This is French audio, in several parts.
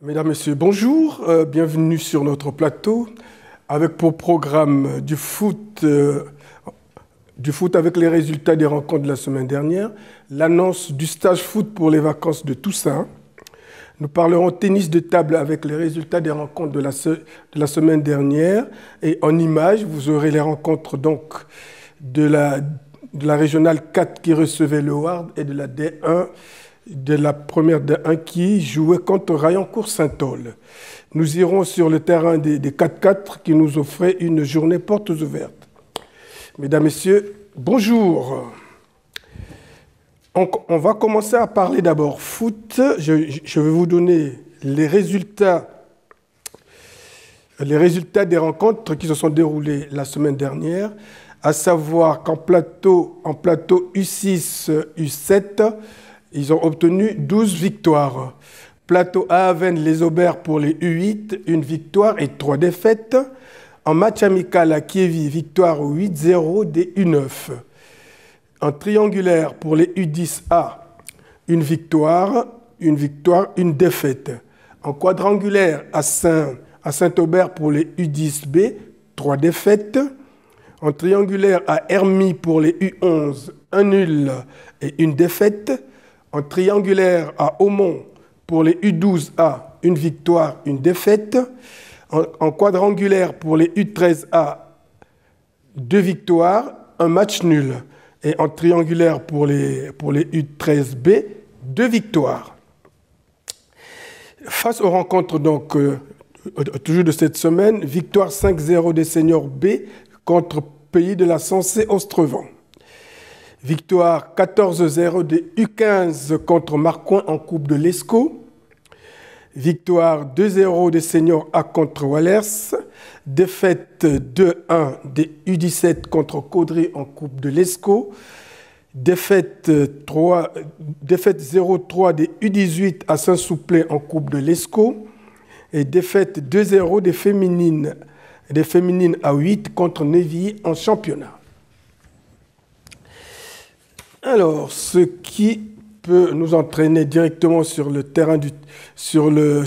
Mesdames, Messieurs, bonjour. Bienvenue sur notre plateau avec pour programme du foot avec les résultats des rencontres de la semaine dernière, l'annonce du stage foot pour les vacances de Toussaint. Nous parlerons tennis de table avec les résultats des rencontres de la semaine dernière. Et en images, vous aurez les rencontres donc de la régionale 4 qui recevait le Ward et de la D1, de la première D1 qui jouait contre Rayancourt-Saint-Aul. Nous irons sur le terrain des 4-4 qui nous offrait une journée portes ouvertes. Mesdames, Messieurs, bonjour. On va commencer à parler d'abord foot. Je vais vous donner les résultats des rencontres qui se sont déroulées la semaine dernière, à savoir qu'en plateau U6, U7, ils ont obtenu 12 victoires. Plateau A Aven, les Aubert pour les U8, une victoire et 3 défaites. En match amical à Kievi, victoire 8-0 des U9. En triangulaire pour les U10A, une victoire, une défaite. En quadrangulaire à Saint-Aubert pour les U10B, 3 défaites. En triangulaire à Hermie pour les U11, un nul et une défaite. En triangulaire à Aumont pour les U12A, une victoire, une défaite. En quadrangulaire pour les U13A, 2 victoires, un match nul. Et en triangulaire pour les U13B, 2 victoires. Face aux rencontres donc, toujours de cette semaine, victoire 5-0 des seniors B contre Pays de la Sensée-Ostrevent. Victoire 14-0 des U15 contre Marcoing en Coupe de l'ESCO. Victoire 2-0 des seniors A contre Wallers. Défaite 2-1 des U17 contre Caudry en Coupe de l'ESCO. Défaite 0-3 des U18 à Saint-Souplé en Coupe de l'ESCO. Et défaite 2-0 des féminines à 8 contre Nevilly en championnat. Alors, ce qui peut nous entraîner directement sur le terrain sur le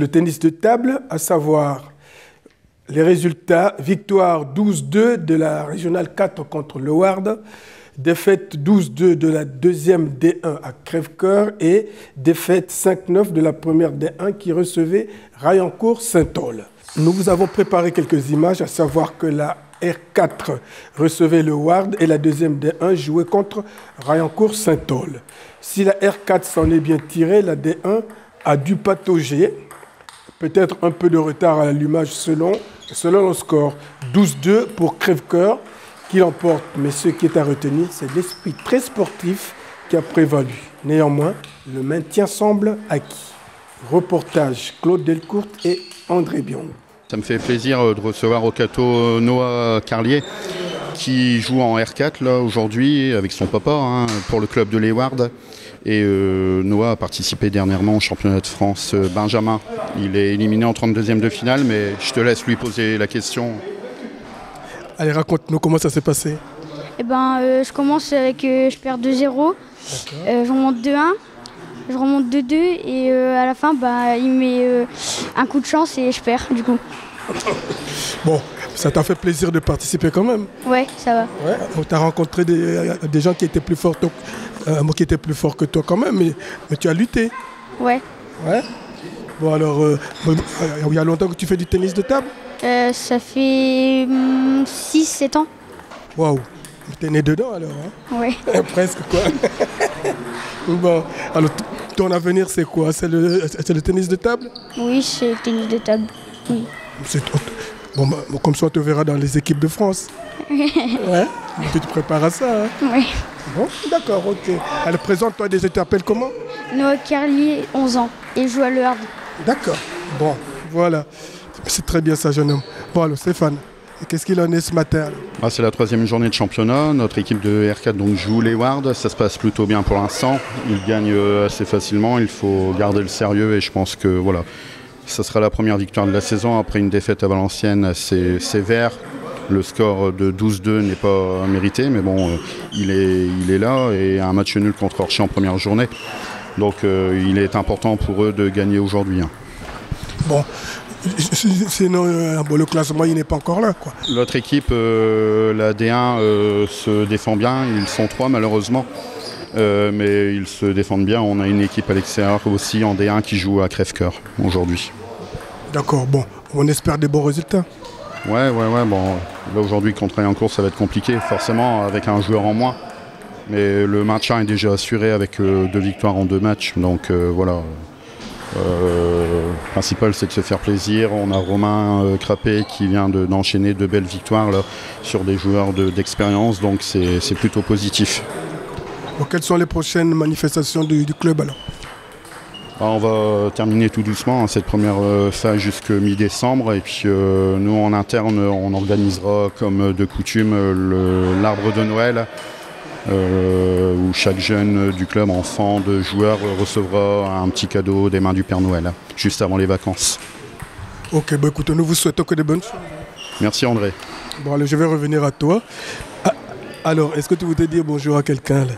tennis de table, à savoir les résultats. Victoire 12-2 de la régionale 4 contre le Ward, défaite 12-2 de la deuxième D1 à Crèvecoeur et défaite 5-9 de la première D1 qui recevait Rayancourt-Saint-Aul. Nous vous avons préparé quelques images, à savoir que la R4 recevait le Ward et la deuxième D1 jouait contre Rayancourt-Saint-Aul. Si la R4 s'en est bien tirée, la D1 a dû patauger, peut-être un peu de retard à l'allumage selon le score. 12-2 pour Crèvecoeur qui l'emporte, mais ce qui est à retenir, c'est l'esprit très sportif qui a prévalu. Néanmoins, le maintien semble acquis. Reportage Claude Delcourt et André Bion. Ça me fait plaisir de recevoir au Cateau Noah Carlier qui joue en R4 là aujourd'hui avec son papa pour le club de l'Eward. Et Noah a participé dernièrement au championnat de France Benjamin. Il est éliminé en 32e de finale, mais je te laisse lui poser la question. Allez, raconte-nous comment ça s'est passé. Je commence avec, je perds 2-0, je remonte 2-1. Je remonte 2-2 et à la fin, il met un coup de chance et je perds du coup. Bon, ça t'a fait plaisir de participer quand même. Ouais, ça va. Ouais. Tu as rencontré des gens qui étaient plus forts, que toi quand même, mais tu as lutté. Ouais. Ouais. Bon alors, il y a longtemps que tu fais du tennis de table? Ça fait 6-7 ans. Waouh, t'es né dedans alors, hein? Ouais. Presque quoi. Bon, alors ton avenir c'est quoi? C'est le tennis de table? Oui, c'est le tennis de table. Oui. Bon, comme ça on te verra dans les équipes de France. Ouais. Tu te prépares à ça, hein? Oui. Bon, d'accord, ok. Alors présente-toi déjà, tu t'appelles comment? Noah Carlier, 11 ans, et joue à Le Hard. D'accord. Bon, voilà. C'est très bien ça, jeune homme. Bon alors Stéphane, qu'est-ce qu'il en est ce matin? C'est la 3e journée de championnat. Notre équipe de R4 donc, joue les Ward. Ça se passe plutôt bien pour l'instant. Ils gagnent assez facilement. Il faut garder le sérieux et je pense que voilà, ça sera la première victoire de la saison après une défaite à Valenciennes assez sévère. Le score de 12-2 n'est pas mérité, mais bon, il est là et un match nul contre Orchy en première journée. Donc il est important pour eux de gagner aujourd'hui. Bon, sinon le classement il n'est pas encore là, quoi. L'autre équipe, la D1, se défend bien. Ils sont 3 malheureusement. Mais ils se défendent bien. On a une équipe à l'extérieur aussi en D1 qui joue à Crèvecoeur aujourd'hui. D'accord, bon, on espère des bons résultats. Ouais, bon, là aujourd'hui contre Rayencourt ça va être compliqué, forcément avec un joueur en moins. Mais le maintien est déjà assuré avec 2 victoires en 2 matchs, donc voilà. Le principal c'est de se faire plaisir. On a Romain Crapé qui vient d'enchaîner 2 belles victoires là, sur des joueurs d'expérience, donc c'est plutôt positif. Bon, quelles sont les prochaines manifestations du club alors? On va terminer tout doucement cette première phase jusqu'à mi-décembre et puis nous en interne on organisera comme de coutume l'arbre de Noël où chaque jeune du club, enfant de joueur recevra un petit cadeau des mains du Père Noël juste avant les vacances. Ok, bah écoute, nous vous souhaitons que de bonnes choses. Merci André. Bon allez, je vais revenir à toi. Ah, alors, est-ce que tu voudrais dire bonjour à quelqu'un là?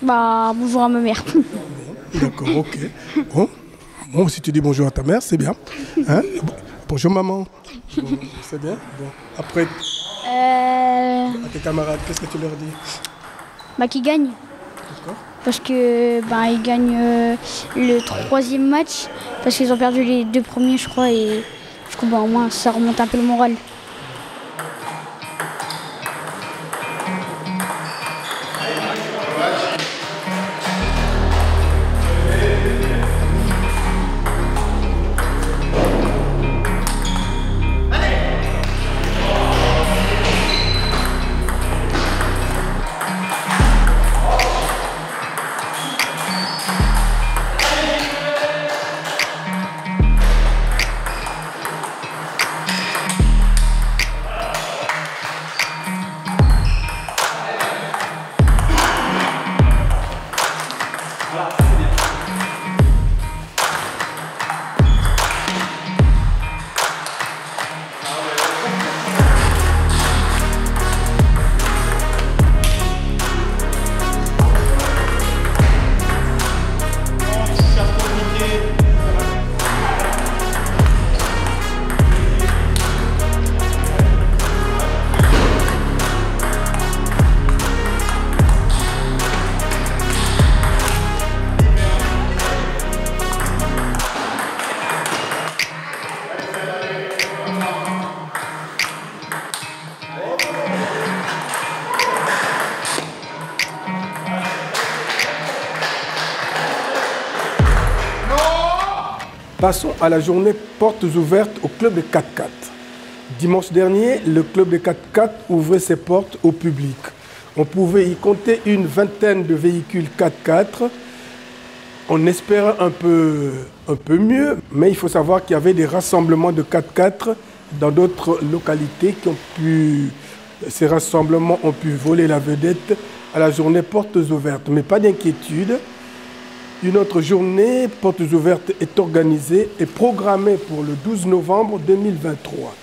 Bonjour à ma mère. D'accord, ok. Bon, si tu dis bonjour à ta mère, c'est bien. Hein? Bonjour maman. Bon, c'est bien. Bon. Après, à tes camarades, qu'est-ce que tu leur dis? Qu'ils gagnent. D'accord. Parce que ils gagnent le 3e match. Parce qu'ils ont perdu les 2 premiers, je crois. Et du coup, au moins, ça remonte un peu le moral. Passons à la journée portes ouvertes au club de 4x4. Dimanche dernier, le club de 4x4 ouvrait ses portes au public. On pouvait y compter une vingtaine de véhicules 4x4. On espérait un peu mieux, mais il faut savoir qu'il y avait des rassemblements de 4x4 dans d'autres localités ces rassemblements ont pu voler la vedette à la journée portes ouvertes. Mais pas d'inquiétude. Une autre journée portes ouvertes est organisée et programmée pour le 12 novembre 2023.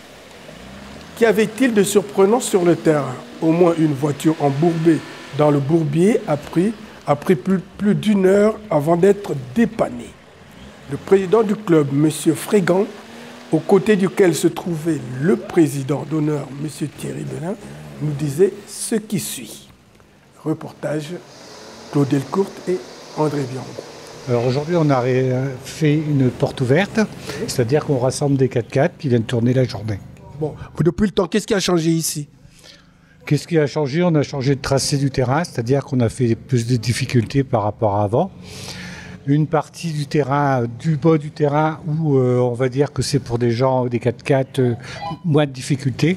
Qu'y avait-il de surprenant sur le terrain? Au moins une voiture embourbée dans le bourbier a pris plus d'1 heure avant d'être dépannée. Le président du club, M. Frégan, aux côtés duquel se trouvait le président d'honneur, M. Thierry Belin, nous disait ce qui suit. Reportage Claude Delcourt et André Bianco. Alors aujourd'hui, on a fait une porte ouverte, c'est-à-dire qu'on rassemble des 4x4 qui viennent tourner la journée. Bon, depuis le temps, qu'est-ce qui a changé ici? Qu'est-ce qui a changé? On a changé de tracé du terrain, c'est-à-dire qu'on a fait plus de difficultés par rapport à avant. Une partie du terrain, du bas du terrain, où on va dire que c'est pour des gens, des 4x4, moins de difficultés.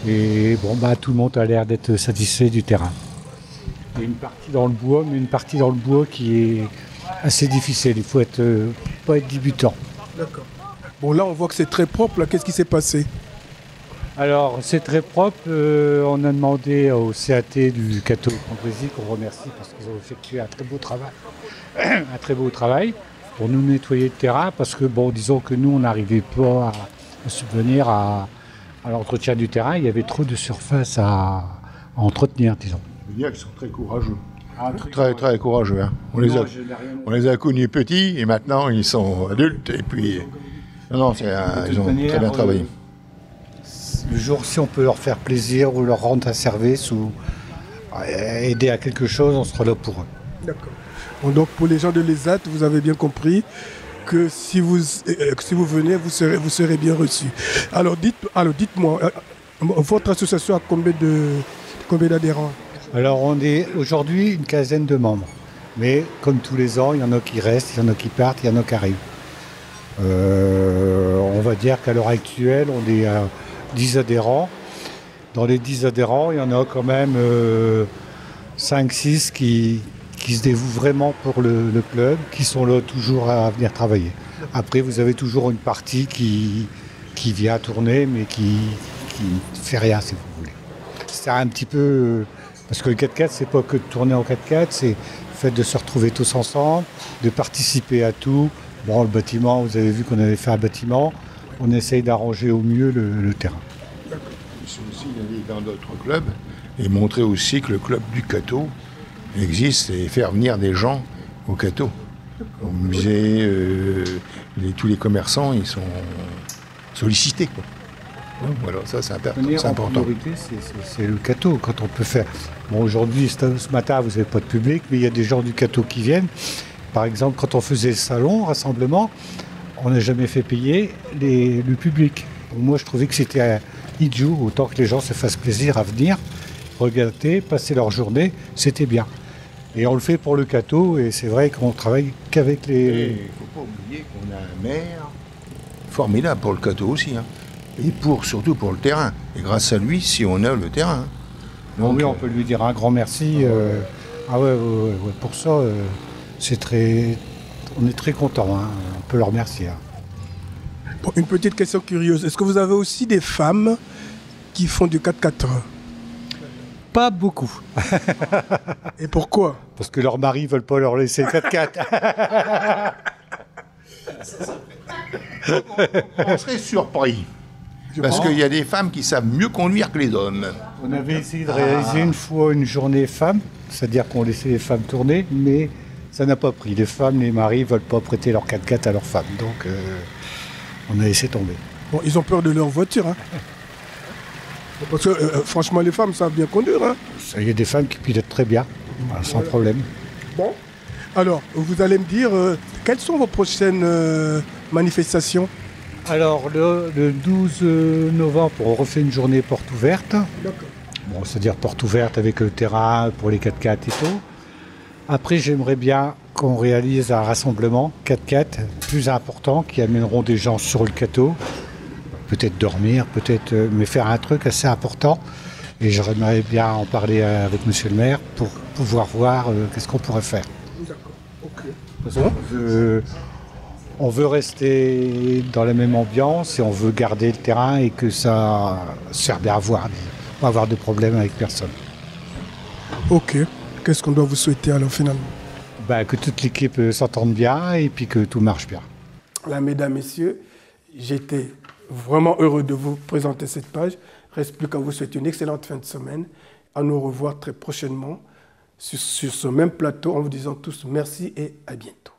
Et bon, tout le monde a l'air d'être satisfait du terrain. Il y a une partie dans le bois, mais une partie dans le bois qui est assez difficile. Il faut pas être débutant. D'accord. Bon, là, on voit que c'est très propre. Qu'est-ce qui s'est passé? Alors, c'est très propre. On a demandé au CAT du Cateau Cambrésis, qu'on remercie parce qu'ils ont effectué un très beau travail. Un très beau travail pour nous nettoyer le terrain parce que, bon, disons que nous, on n'arrivait pas à subvenir à l'entretien du terrain. Il y avait trop de surface à entretenir, disons. Je veux dire qu'ils sont très courageux. Très, Très courageux. Hein. On les a connus petits et maintenant ils sont adultes. Et puis, ils ont très bien travaillé. Le jour, si on peut leur faire plaisir ou leur rendre un service ou aider à quelque chose, on sera là pour eux. D'accord. Bon, donc pour les gens de l'ESAT, vous avez bien compris que si vous venez, vous serez bien reçus. Alors dites-moi, votre association a combien d'adhérents? Alors on est aujourd'hui une quinzaine de membres. Mais comme tous les ans, il y en a qui restent, il y en a qui partent, il y en a qui arrivent. On va dire qu'à l'heure actuelle, on est à 10 adhérents. Dans les 10 adhérents, il y en a quand même 5-6 qui se dévouent vraiment pour le club, qui sont là toujours à venir travailler. Après, vous avez toujours une partie qui vient tourner, mais qui ne fait rien, si vous voulez. C'est un petit peu... Parce que le 4x4, c'est pas que de tourner en 4x4, c'est le fait de se retrouver tous ensemble, de participer à tout. Bon, le bâtiment, vous avez vu qu'on avait fait un bâtiment, on essaye d'arranger au mieux le terrain. Ils sont aussi allés dans d'autres clubs et montrer aussi que le club du Cateau existe et faire venir des gens au Cateau. Au musée, tous les commerçants, ils sont sollicités, quoi. Donc, voilà, ça c'est important. En priorité, c'est le Cateau, quand on peut faire. Bon, aujourd'hui, ce matin, vous n'avez pas de public, mais il y a des gens du Cateau qui viennent. Par exemple, quand on faisait le salon, rassemblement, on n'a jamais fait payer le public. Moi, je trouvais que c'était idiot, autant que les gens se fassent plaisir à venir, regarder, passer leur journée, c'était bien. Et on le fait pour le Cateau, et c'est vrai qu'on travaille qu'avec les... Il ne faut pas oublier qu'on a un maire formidable pour le Cateau aussi, hein. Et surtout pour le terrain. Et grâce à lui, si on a le terrain. Donc, oui, on peut lui dire un grand merci. Pour ça, on est très content. Hein. On peut le remercier. Hein. Bon, une petite question curieuse. Est-ce que vous avez aussi des femmes qui font du 4x4? Pas beaucoup. Et pourquoi? Parce que leurs maris ne veulent pas leur laisser le 4x4. On serait surpris. Parce qu'il y a des femmes qui savent mieux conduire que les hommes. On avait essayé de réaliser une fois une journée femmes, c'est-à-dire qu'on laissait les femmes tourner, mais ça n'a pas pris. Les femmes, les maris ne veulent pas prêter leur 4x4 à leurs femmes. Donc on a laissé tomber. Bon, ils ont peur de leur voiture. Hein. Parce que franchement, les femmes savent bien conduire. Hein. Il y a des femmes qui pilotent très bien, sans problème. Bon, alors, vous allez me dire, quelles sont vos prochaines manifestations? Alors, le 12 novembre, on refait une journée porte ouverte. D'accord. Bon, c'est-à-dire porte ouverte avec le terrain pour les 4x4 et tout. Après, j'aimerais bien qu'on réalise un rassemblement 4x4 plus important qui amèneront des gens sur le Cateau. Peut-être dormir, mais faire un truc assez important. Et j'aimerais bien en parler avec monsieur le maire pour pouvoir voir qu'est-ce qu'on pourrait faire. D'accord, ok. Parce on veut rester dans la même ambiance et on veut garder le terrain et que ça serve bien à voir, pas avoir de problème avec personne. Ok. Qu'est-ce qu'on doit vous souhaiter alors finalement? Que toute l'équipe s'entende bien et puis que tout marche bien. Là, mesdames, messieurs, j'étais vraiment heureux de vous présenter cette page. Il ne reste plus qu'à vous souhaiter une excellente fin de semaine. À nous revoir très prochainement sur ce même plateau en vous disant tous merci et à bientôt.